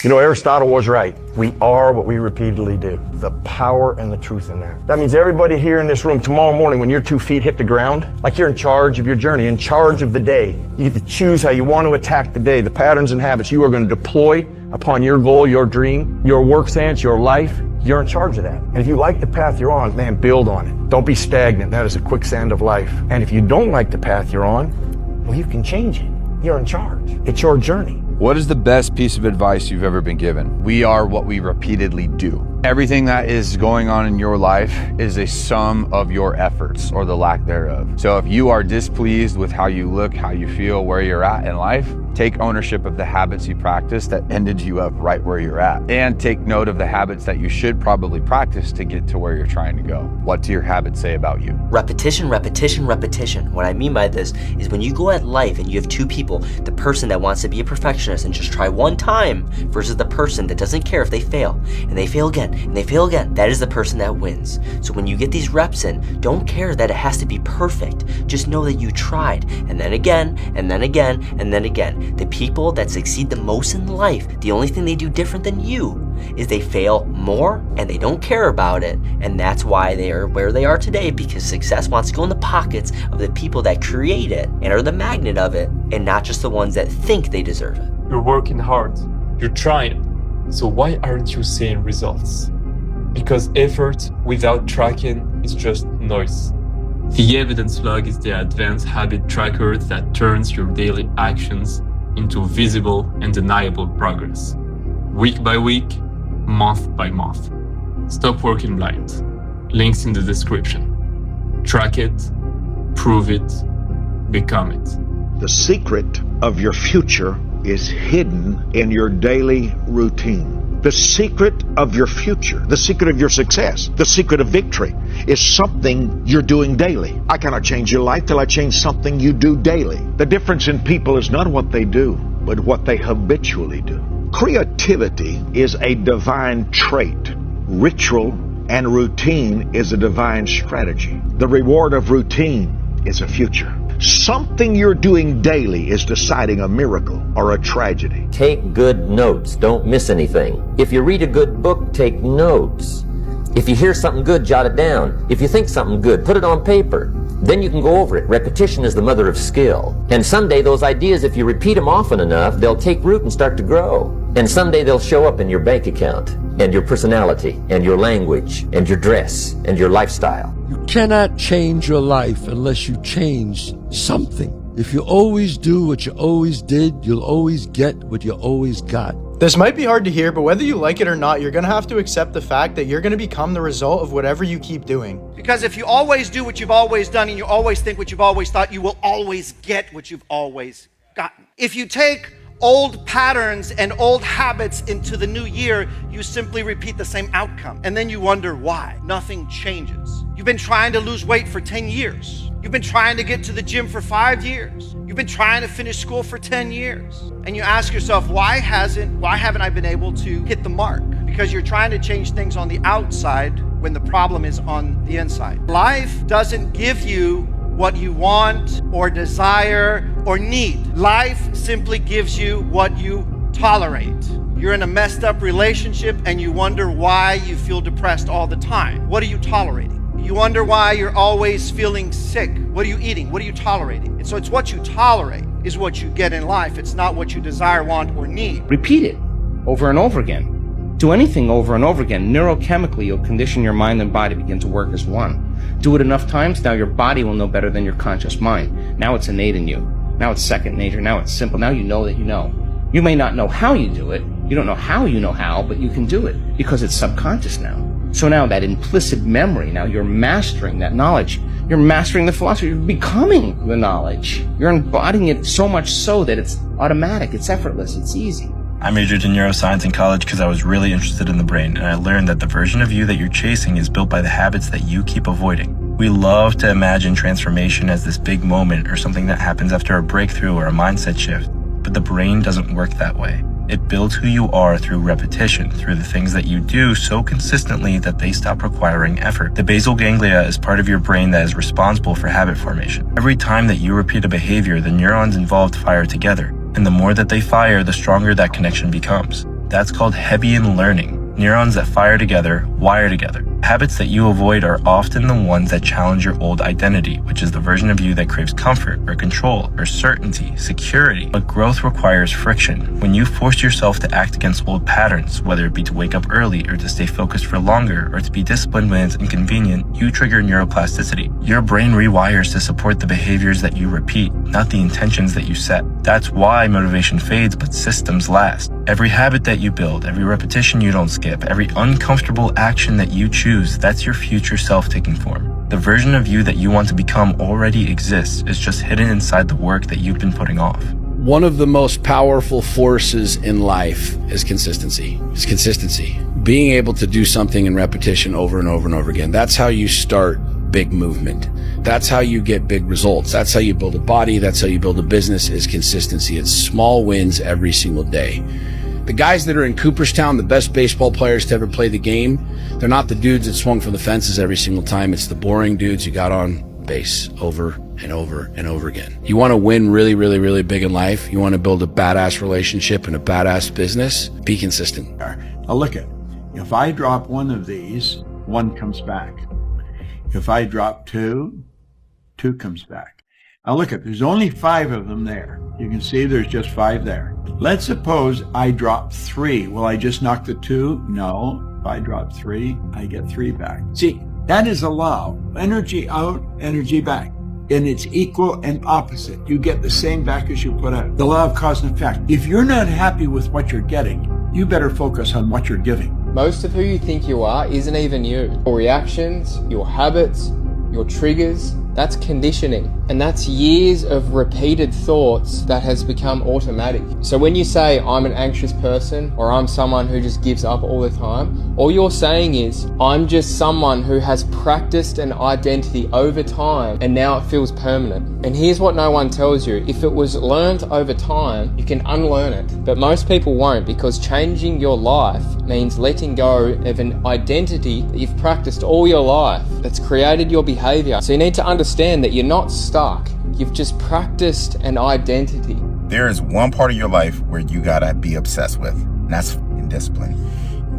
You know, Aristotle was right. We are what we repeatedly do. The power and the truth in that. That means everybody here in this room tomorrow morning when your 2 feet hit the ground, like you're in charge of your journey, in charge of the day. You get to choose how you want to attack the day, the patterns and habits you are going to deploy upon your goal, your dream, your work stance, your life. You're in charge of that. And if you like the path you're on, man, build on it. Don't be stagnant. That is a quicksand of life. And if you don't like the path you're on, well, you can change it. You're in charge. It's your journey. What is the best piece of advice you've ever been given? We are what we repeatedly do. Everything that is going on in your life is a sum of your efforts or the lack thereof. So if you are displeased with how you look, how you feel, where you're at in life, take ownership of the habits you practice that ended you up right where you're at. And take note of the habits that you should probably practice to get to where you're trying to go. What do your habits say about you? Repetition, repetition, repetition. What I mean by this is when you go at life and you have two people, the person that wants to be a perfectionist and just try one time versus the person that doesn't care if they fail and they fail again and they fail again, that is the person that wins. So when you get these reps in, don't care that it has to be perfect. Just know that you tried, and then again, and then again, and then again. The people that succeed the most in life, the only thing they do different than you is they fail more and they don't care about it. And that's why they are where they are today, because success wants to go in the pockets of the people that create it and are the magnet of it, and not just the ones that think they deserve it. You're working hard, you're trying. So why aren't you seeing results? Because effort without tracking is just noise. The evidence log is the advanced habit tracker that turns your daily actions into visible and deniable progress. Week by week, month by month. Stop working blind. Links in the description. Track it, prove it, become it. The secret of your future is hidden in your daily routine. The secret of your future, the secret of your success, the secret of victory is something you're doing daily. I cannot change your life till I change something you do daily. The difference in people is not what they do, but what they habitually do. Creativity is a divine trait. Ritual and routine is a divine strategy. The reward of routine is a future. Something you're doing daily is deciding a miracle or a tragedy. Take good notes. Don't miss anything. If you read a good book, take notes. If you hear something good, jot it down. If you think something good, put it on paper. Then you can go over it. Repetition is the mother of skill. And someday those ideas, if you repeat them often enough, they'll take root and start to grow. And someday they'll show up in your bank account, and your personality, and your language, and your dress, and your lifestyle. You cannot change your life unless you change something. If you always do what you always did, you'll always get what you always got. This might be hard to hear, but whether you like it or not, you're gonna have to accept the fact that you're gonna become the result of whatever you keep doing. Because if you always do what you've always done and you always think what you've always thought, you will always get what you've always gotten. If you take old patterns and old habits into the new year, you simply repeat the same outcome. And then you wonder why. Nothing changes. You've been trying to lose weight for 10 years. You've been trying to get to the gym for 5 years. You've been trying to finish school for 10 years. And you ask yourself, why haven't I been able to hit the mark? Because you're trying to change things on the outside when the problem is on the inside. Life doesn't give you what you want or desire or need. Life simply gives you what you tolerate. You're in a messed up relationship and you wonder why you feel depressed all the time. What are you tolerating? You wonder why you're always feeling sick. What are you eating? What are you tolerating? And so it's what you tolerate is what you get in life. It's not what you desire, want, or need. Repeat it over and over again. Do anything over and over again. Neurochemically, you'll condition your mind and body begin to work as one. Do it enough times, now your body will know better than your conscious mind. Now it's innate in you. Now it's second nature. Now it's simple. Now you know that you know. You may not know how you do it. You don't know how, but you can do it because it's subconscious now. So now that implicit memory, now you're mastering that knowledge. You're mastering the philosophy. You're becoming the knowledge. You're embodying it so much so that it's automatic. It's effortless. It's easy. I majored in neuroscience in college because I was really interested in the brain, and I learned that the version of you that you're chasing is built by the habits that you keep avoiding. We love to imagine transformation as this big moment or something that happens after a breakthrough or a mindset shift, but the brain doesn't work that way. It builds who you are through repetition, through the things that you do so consistently that they stop requiring effort. The basal ganglia is part of your brain that is responsible for habit formation. Every time that you repeat a behavior, the neurons involved fire together. And the more that they fire, the stronger that connection becomes. That's called Hebbian learning. Neurons that fire together, wire together. Habits that you avoid are often the ones that challenge your old identity, which is the version of you that craves comfort or control or certainty, security. But growth requires friction. When you force yourself to act against old patterns, whether it be to wake up early or to stay focused for longer or to be disciplined when it's inconvenient, you trigger neuroplasticity. Your brain rewires to support the behaviors that you repeat, not the intentions that you set. That's why motivation fades, but systems last. Every habit that you build, every repetition you don't skip, every uncomfortable action that you choose, that's your future self taking form. The version of you that you want to become already exists. It's just hidden inside the work that you've been putting off. One of the most powerful forces in life is consistency. It's consistency. Being able to do something in repetition over and over and over again. That's how you start big movement. That's how you get big results. That's how you build a body. That's how you build a business, is consistency. It's small wins every single day. The guys that are in Cooperstown, the best baseball players to ever play the game, they're not the dudes that swung for the fences every single time. It's the boring dudes who got on base over and over and over again. You want to win really, really, really big in life? You want to build a badass relationship and a badass business? Be consistent. Now look at, if I drop one of these, one comes back. If I drop two, two comes back. Now look at, there's only 5 of them there. You can see there's just 5 there. Let's suppose I drop 3. Will I just knock the 2? No. If I drop 3, I get 3 back. See, that is a law. Energy out, energy back. And it's equal and opposite. You get the same back as you put out. The law of cause and effect. If you're not happy with what you're getting, you better focus on what you're giving. Most of who you think you are isn't even you. Your reactions, your habits, your triggers, that's conditioning. And that's years of repeated thoughts that has become automatic. So when you say, I'm an anxious person, or I'm someone who just gives up all the time, all you're saying is, I'm just someone who has practiced an identity over time, and now it feels permanent. And here's what no one tells you. If it was learned over time, you can unlearn it. But most people won't, because changing your life means letting go of an identity that you've practiced all your life, that's created your behavior. So you need to understand that you're not stuck. You've just practiced an identity. There is one part of your life where you gotta be obsessed with, and that's discipline.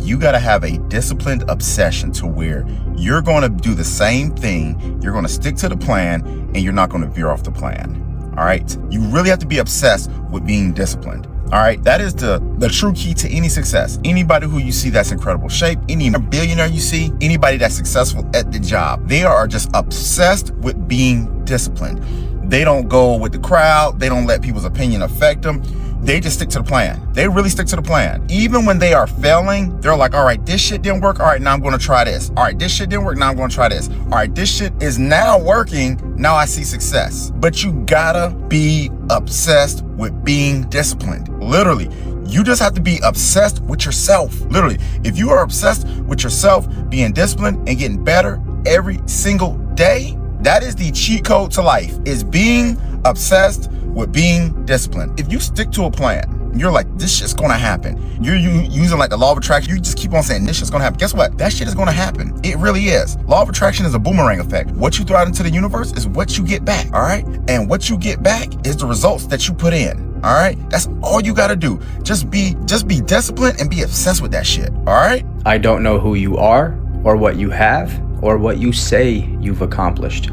You gotta have a disciplined obsession to where you're gonna do the same thing, you're gonna stick to the plan, and you're not gonna veer off the plan. All right? You really have to be obsessed with being disciplined. All right, that is the true key to any success. Anybody who you see that's in incredible shape, any billionaire you see, anybody that's successful at the job, they are just obsessed with being disciplined. They don't go with the crowd. They don't let people's opinion affect them. They just stick to the plan. They really stick to the plan. Even when they are failing, they're like, all right, this shit didn't work. All right, now I'm going to try this. All right, this shit didn't work. Now I'm going to try this. All right, this shit is now working. Now I see success. But you gotta be obsessed with being disciplined. Literally, you just have to be obsessed with yourself. Literally, if you are obsessed with yourself, being disciplined and getting better every single day, that is the cheat code to life, is being obsessed with being disciplined. If you stick to a plan, you're like, this shit's gonna happen. You're using like the law of attraction. You just keep on saying this shit's gonna happen. Guess what? That shit is gonna happen. It really is. Law of attraction is a boomerang effect. What you throw out into the universe is what you get back, all right? And what you get back is the results that you put in, all right? That's all you gotta do. Just be disciplined and be obsessed with that shit, all right? I don't know who you are or what you have or what you say you've accomplished,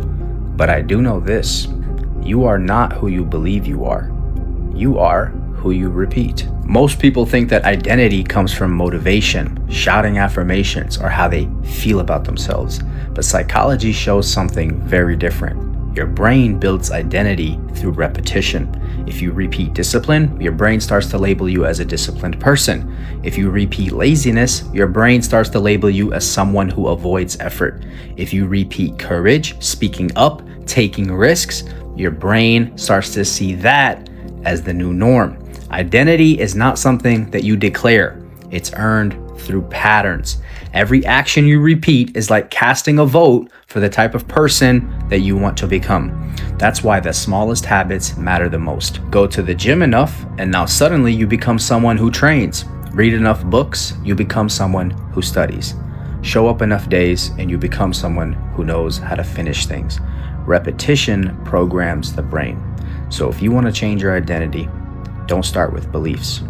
but I do know this. You are not who you believe you are. You are who you repeat. Most people think that identity comes from motivation, shouting affirmations, or how they feel about themselves. But psychology shows something very different. Your brain builds identity through repetition. If you repeat discipline, your brain starts to label you as a disciplined person. If you repeat laziness, your brain starts to label you as someone who avoids effort. If you repeat courage, speaking up, taking risks, your brain starts to see that as the new norm. Identity is not something that you declare. It's earned through patterns. Every action you repeat is like casting a vote for the type of person that you want to become. That's why the smallest habits matter the most. Go to the gym enough, and now suddenly you become someone who trains. Read enough books, you become someone who studies. Show up enough days, and you become someone who knows how to finish things. Repetition programs the brain. So if you want to change your identity, don't start with beliefs.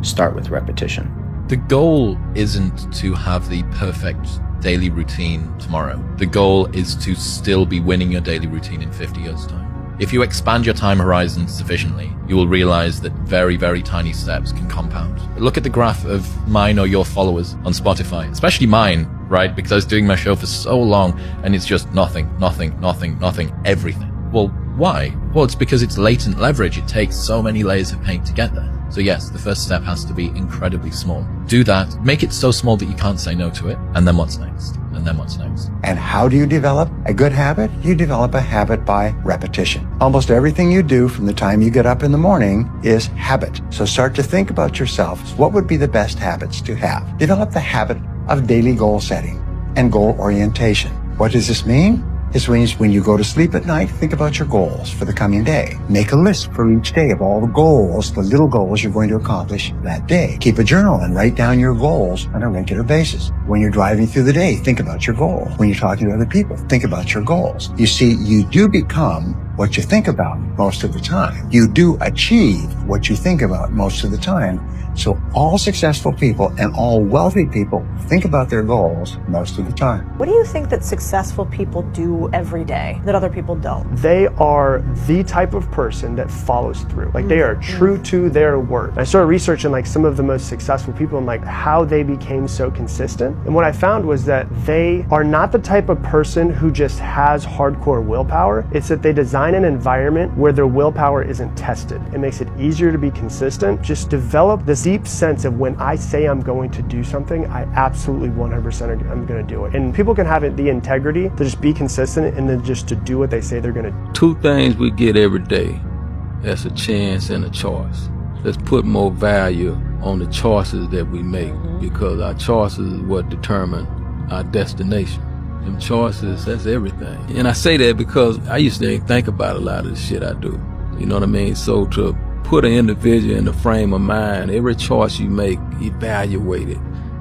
Start with repetition. The goal isn't to have the perfect daily routine tomorrow. The goal is to still be winning your daily routine in 50 years' time. If you expand your time horizon sufficiently, you will realize that very, very tiny steps can compound. Look at the graph of mine or your followers on Spotify, especially mine, right? Because I was doing my show for so long and it's just nothing, everything. Well, why? Well, it's because it's latent leverage. It takes so many layers of paint to get there. So yes, the first step has to be incredibly small. Do that, make it so small that you can't say no to it, and then what's next? And then what's next? And how do you develop a good habit? You develop a habit by repetition. Almost everything you do from the time you get up in the morning is habit. So start to think about yourself. What would be the best habits to have? Develop the habit of daily goal setting and goal orientation. What does this mean? This means when you go to sleep at night, think about your goals for the coming day. Make a list for each day of all the goals, the little goals you're going to accomplish that day. Keep a journal and write down your goals on a regular basis. When you're driving through the day, think about your goals. When you're talking to other people, think about your goals. You see, you do become what you think about most of the time. You do achieve what you think about most of the time. So all successful people and all wealthy people think about their goals most of the time. What do you think that successful people do every day that other people don't? They are the type of person that follows through. Like they are true to their word. I started researching like some of the most successful people and like how they became so consistent. And what I found was that they are not the type of person who just has hardcore willpower. It's that they design an environment where their willpower isn't tested. It makes it easier to be consistent. Just develop this deep sense of when I say I'm going to do something, I absolutely 100% I'm going to do it. And people can have the integrity to just be consistent and then just to do what they say they're going to do. Two things we get every day. That's a chance and a choice. Let's put more value on the choices that we make, because our choices is what determine our destination. Them choices, that's everything. And I say that because I used to think about a lot of the shit I do. You know what I mean? So to put an individual in the frame of mind, every choice you make, evaluate it,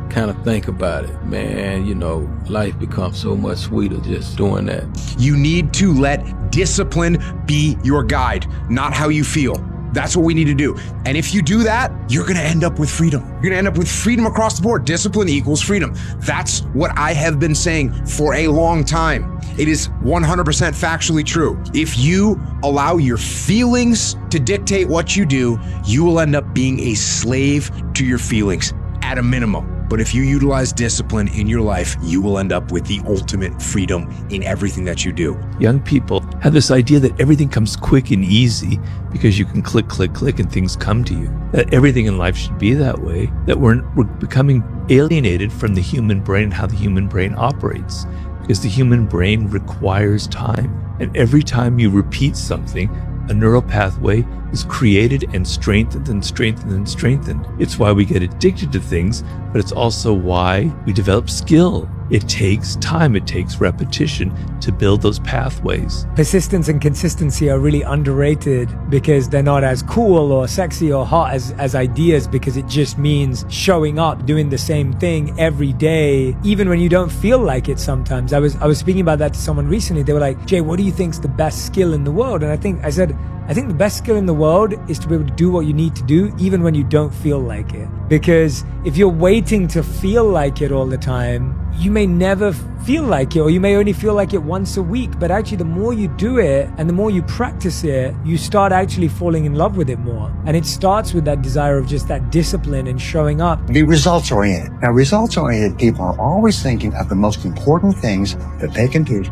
kind of think about it. Man, you know, life becomes so much sweeter just doing that. You need to let discipline be your guide, not how you feel. That's what we need to do. And if you do that, you're going to end up with freedom. You're going to end up with freedom across the board. Discipline equals freedom. That's what I have been saying for a long time. It is 100% factually true. If you allow your feelings to dictate what you do, you will end up being a slave to your feelings at a minimum. But if you utilize discipline in your life, you will end up with the ultimate freedom in everything that you do. Young people have this idea that everything comes quick and easy because you can click, click, click and things come to you. That everything in life should be that way. That we're becoming alienated from the human brain and how the human brain operates. Because the human brain requires time. And every time you repeat something, a neural pathway is created and strengthened and strengthened and strengthened. It's why we get addicted to things, but it's also why we develop skill. It takes time, it takes repetition to build those pathways. Persistence and consistency are really underrated because they're not as cool or sexy or hot as ideas, because it just means showing up, doing the same thing every day, even when you don't feel like it sometimes. I was speaking about that to someone recently. They were like, Jay, what do you think's the best skill in the world? And I said, I think the best skill in the world is to be able to do what you need to do even when you don't feel like it. Because if you're waiting to feel like it all the time, you may never feel like it, or you may only feel like it once a week. But actually, the more you do it and the more you practice it, you start actually falling in love with it more. And it starts with that desire of just that discipline and showing up. Be results-oriented. Now, results-oriented people are always thinking of the most important things that they can do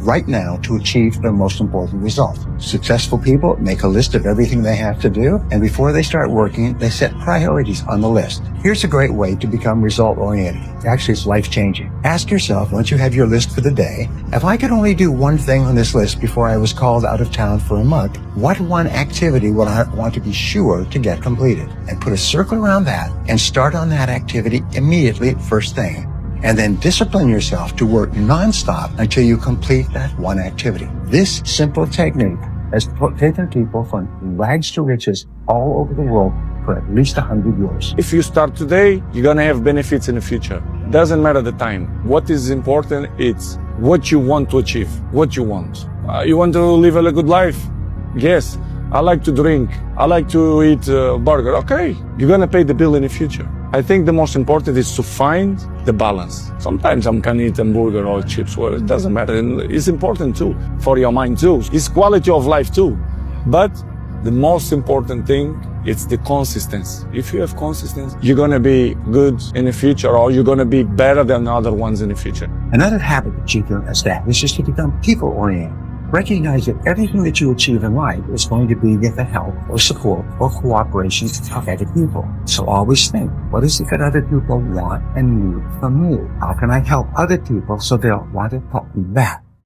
right now to achieve their most important result. Successful people make a list of everything they have to do, and before they start working, they set priorities on the list. Here's a great way to become result-oriented. Actually, it's life-changing. Ask yourself, once you have your list for the day, if I could only do one thing on this list before I was called out of town for a month, what one activity would I want to be sure to get completed? And put a circle around that and start on that activity immediately, first thing. And then discipline yourself to work nonstop until you complete that one activity. This simple technique has taken people from rags to riches all over the world for at least 100 years. If you start today, you're gonna have benefits in the future. Doesn't matter the time. What is important is what you want to achieve, what you want. You want to live a good life? Yes. I like to drink. I like to eat burger. Okay, you're gonna pay the bill in the future. I think the most important is to find the balance. Sometimes I can eat hamburger or chips, well, it doesn't matter. And it's important too, for your mind too. It's quality of life too. But the most important thing, it's the consistency. If you have consistency, you're going to be good in the future, or you're going to be better than other ones in the future. Another habit that you can establish is to become people-oriented. Recognize that everything that you achieve in life is going to be with the help or support or cooperation of other people. So always think, what is it that other people want and need from me? How can I help other people so they'll want to help me back?